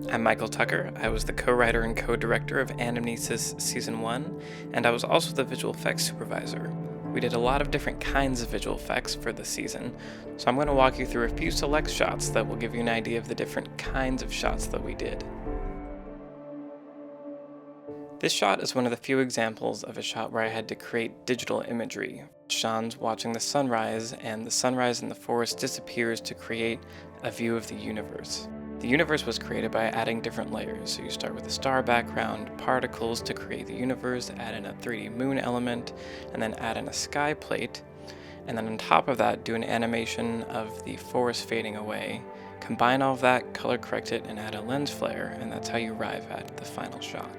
I'm Michael Tucker. I was the co-writer and co-director of Anamnesis Season 1, and I was also the visual effects supervisor. We did a lot of different kinds of visual effects for this season, so I'm going to walk you through a few select shots that will give you an idea of the different kinds of shots that we did. This shot is one of the few examples of a shot where I had to create digital imagery. Sean's watching the sunrise, and the sunrise in the forest disappears to create a view of the universe. The universe was created by adding different layers, so you start with a star background, particles to create the universe, add in a 3D moon element, and then add in a sky plate, and then on top of that do an animation of the forest fading away, combine all of that, color correct it, and add a lens flare, and that's how you arrive at the final shot.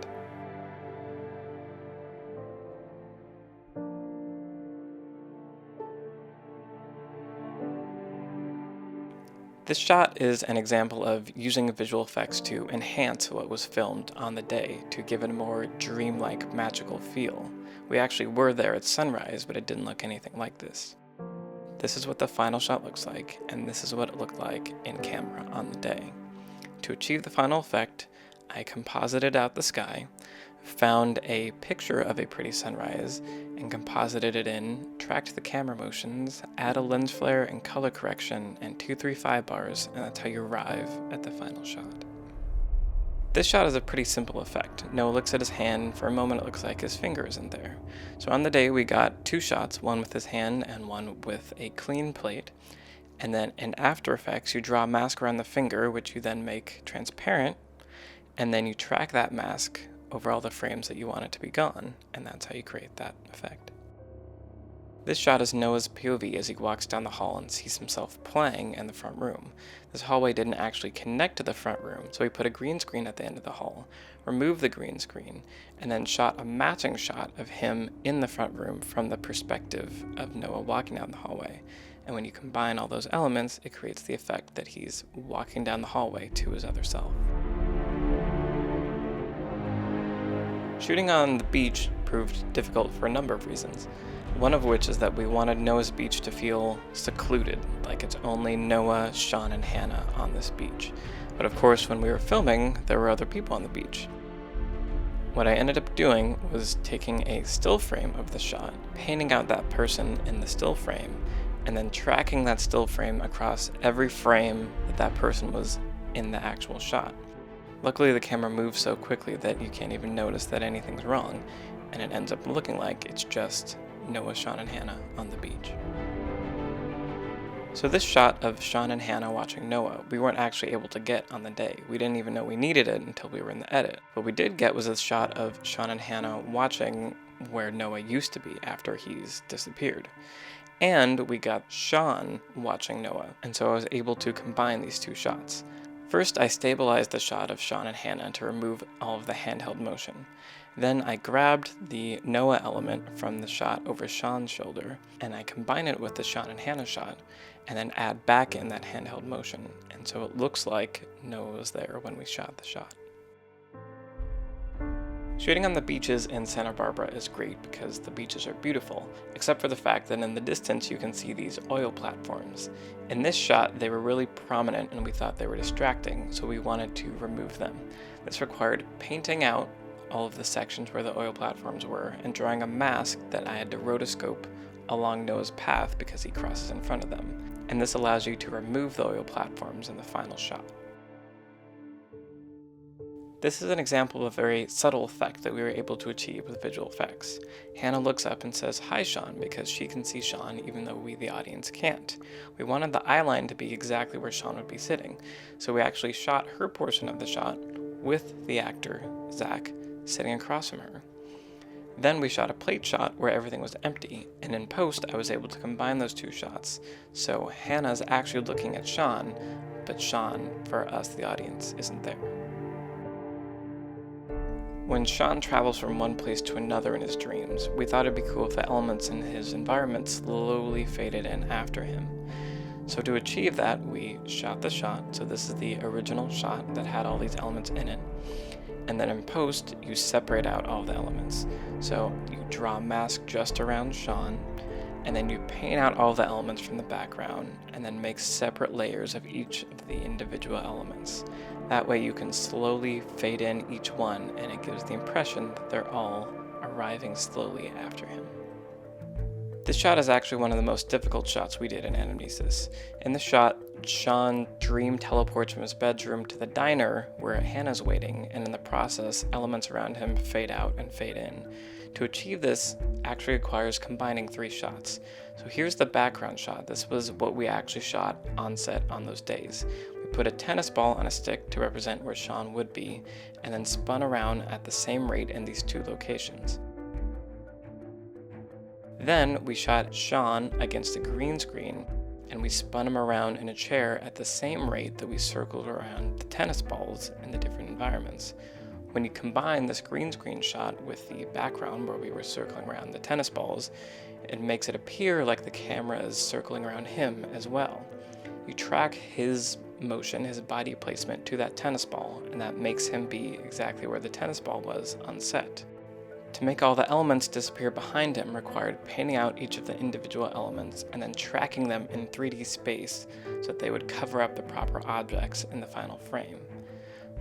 This shot is an example of using visual effects to enhance what was filmed on the day, to give it a more dreamlike, magical feel. We actually were there at sunrise, but it didn't look anything like this. This is what the final shot looks like, and this is what it looked like in camera on the day. To achieve the final effect, I composited out the sky, found a picture of a pretty sunrise, and composited it in, tracked the camera motions, add a lens flare and color correction, and 2-3-5 bars, and that's how you arrive at the final shot. This shot is a pretty simple effect. Noah looks at his hand, and for a moment it looks like his finger isn't there. So on the day we got two shots, one with his hand and one with a clean plate, and then in After Effects you draw a mask around the finger, which you then make transparent, and then you track that mask over all the frames that you want it to be gone, and that's how you create that effect. This shot is Noah's POV as he walks down the hall and sees himself playing in the front room. This hallway didn't actually connect to the front room, so we put a green screen at the end of the hall, removed the green screen, and then shot a matching shot of him in the front room from the perspective of Noah walking down the hallway. And when you combine all those elements, it creates the effect that he's walking down the hallway to his other self. Shooting on the beach proved difficult for a number of reasons, one of which is that we wanted Noah's beach to feel secluded, like it's only Noah, Sean, and Hannah on this beach. But of course, when we were filming, there were other people on the beach. What I ended up doing was taking a still frame of the shot, painting out that person in the still frame, and then tracking that still frame across every frame that person was in the actual shot. Luckily, the camera moves so quickly that you can't even notice that anything's wrong, and it ends up looking like it's just Noah, Sean, and Hannah on the beach. So this shot of Sean and Hannah watching Noah, we weren't actually able to get on the day. We didn't even know we needed it until we were in the edit. What we did get was a shot of Sean and Hannah watching where Noah used to be after he's disappeared. And we got Sean watching Noah, and so I was able to combine these two shots. First, I stabilized the shot of Sean and Hannah to remove all of the handheld motion. Then I grabbed the Noah element from the shot over Sean's shoulder, and I combine it with the Sean and Hannah shot, and then add back in that handheld motion. And so it looks like Noah was there when we shot the shot. Shooting on the beaches in Santa Barbara is great because the beaches are beautiful, except for the fact that in the distance you can see these oil platforms. In this shot, they were really prominent and we thought they were distracting, so we wanted to remove them. This required painting out all of the sections where the oil platforms were and drawing a mask that I had to rotoscope along Noah's path because he crosses in front of them. And this allows you to remove the oil platforms in the final shot. This is an example of a very subtle effect that we were able to achieve with visual effects. Hannah looks up and says, "Hi, Sean," because she can see Sean even though we, the audience, can't. We wanted the eye line to be exactly where Sean would be sitting, so we actually shot her portion of the shot with the actor, Zach, sitting across from her. Then we shot a plate shot where everything was empty, and in post I was able to combine those two shots, so Hannah's actually looking at Sean, but Sean, for us, the audience, isn't there. When Sean travels from one place to another in his dreams, we thought it'd be cool if the elements in his environment slowly faded in after him. So to achieve that, we shot the shot, so this is the original shot that had all these elements in it, and then in post, you separate out all the elements. So you draw a mask just around Sean, and then you paint out all the elements from the background and then make separate layers of each of the individual elements. That way you can slowly fade in each one, and it gives the impression that they're all arriving slowly after him. This shot is actually one of the most difficult shots we did in Anamnesis. In this shot, Sean dream teleports from his bedroom to the diner where Hannah's waiting, and in the process, elements around him fade out and fade in. To achieve this actually requires combining 3 shots. So here's the background shot. This was what we actually shot on set on those days. We put a tennis ball on a stick to represent where Sean would be, and then spun around at the same rate in these 2 locations. Then we shot Sean against a green screen, and we spun him around in a chair at the same rate that we circled around the tennis balls in the different environments. When you combine this green screen shot with the background where we were circling around the tennis balls, it makes it appear like the camera is circling around him as well. You track his motion, his body placement to that tennis ball, and that makes him be exactly where the tennis ball was on set. To make all the elements disappear behind him required painting out each of the individual elements and then tracking them in 3D space so that they would cover up the proper objects in the final frame.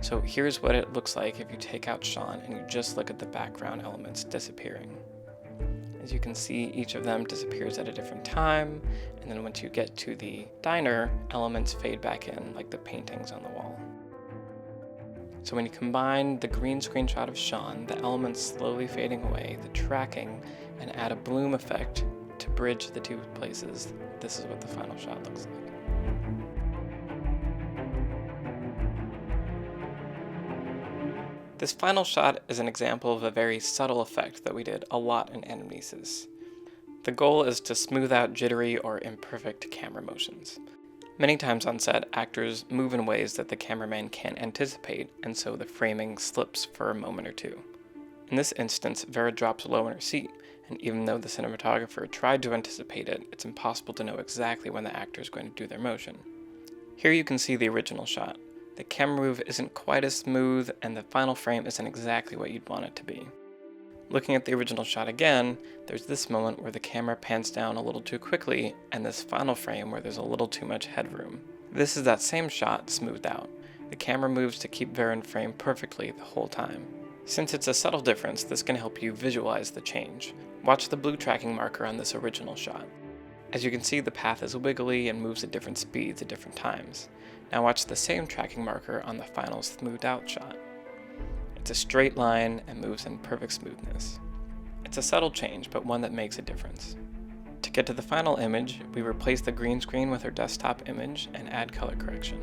So here's what it looks like if you take out Sean and you just look at the background elements disappearing. As you can see, each of them disappears at a different time, and then once you get to the diner, elements fade back in like the paintings on the wall. So when you combine the green screen shot of Sean, the elements slowly fading away, the tracking, and add a bloom effect to bridge the 2 places, this is what the final shot looks like. This final shot is an example of a very subtle effect that we did a lot in Anamnesis. The goal is to smooth out jittery or imperfect camera motions. Many times on set, actors move in ways that the cameraman can't anticipate, and so the framing slips for a moment or 2. In this instance, Vera drops low in her seat, and even though the cinematographer tried to anticipate it, it's impossible to know exactly when the actor is going to do their motion. Here you can see the original shot. The camera move isn't quite as smooth, and the final frame isn't exactly what you'd want it to be. Looking at the original shot again, there's this moment where the camera pans down a little too quickly, and this final frame where there's a little too much headroom. This is that same shot smoothed out. The camera moves to keep Vera in frame perfectly the whole time. Since it's a subtle difference, this can help you visualize the change. Watch the blue tracking marker on this original shot. As you can see, the path is wiggly and moves at different speeds at different times. Now watch the same tracking marker on the final smoothed out shot. It's a straight line and moves in perfect smoothness. It's a subtle change, but one that makes a difference. To get to the final image, we replace the green screen with our desktop image and add color correction.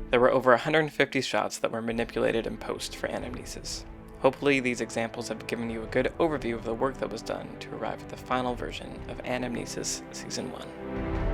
There were over 150 shots that were manipulated in post for Anamnesis. Hopefully these examples have given you a good overview of the work that was done to arrive at the final version of Anamnesis Season 1.